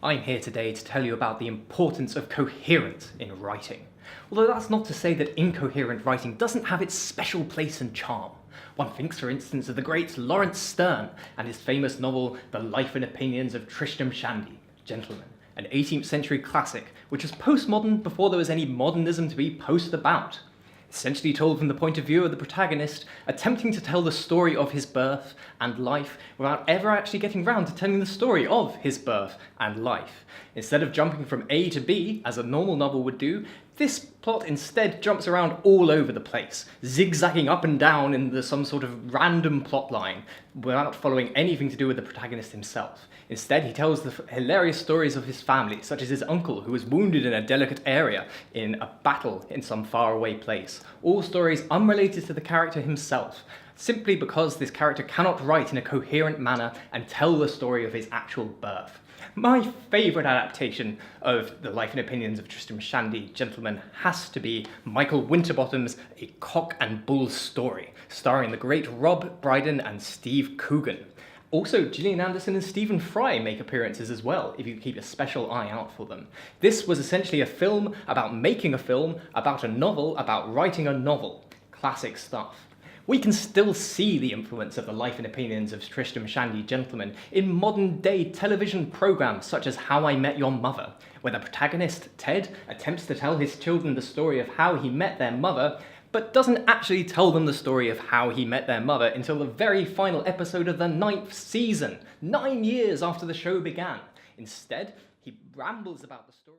I'm here today to tell you about the importance of coherence in writing. Although that's not to say that incoherent writing doesn't have its special place and charm. One thinks, for instance, of the great Laurence Sterne and his famous novel The Life and Opinions of Tristram Shandy, Gentleman, an 18th century classic which was postmodern before there was any modernism to be post about. Essentially told from the point of view of the protagonist, attempting to tell the story of his birth and life without ever actually getting round to telling the story of his birth and life. Instead of jumping from A to B, as a normal novel would do, this plot instead jumps around all over the place, zigzagging up and down in some sort of random plot line without following anything to do with the protagonist himself. Instead, he tells the hilarious stories of his family, such as his uncle who was wounded in a delicate area in a battle in some faraway place. All stories unrelated to the character himself, simply because this character cannot write in a coherent manner and tell the story of his actual birth. My favourite adaptation of The Life and Opinions of Tristram Shandy, Gentleman, has to be Michael Winterbottom's A Cock and Bull Story, starring the great Rob Brydon and Steve Coogan. Also, Gillian Anderson and Stephen Fry make appearances as well, if you keep a special eye out for them. This was essentially a film about making a film, about a novel, about writing a novel. Classic stuff. We can still see the influence of The Life and Opinions of Tristram Shandy, Gentleman in modern-day television programs such as How I Met Your Mother, where the protagonist, Ted, attempts to tell his children the story of how he met their mother, but doesn't actually tell them the story of how he met their mother until the very final episode of the 9th season, 9 years after the show began. Instead, he rambles about the story.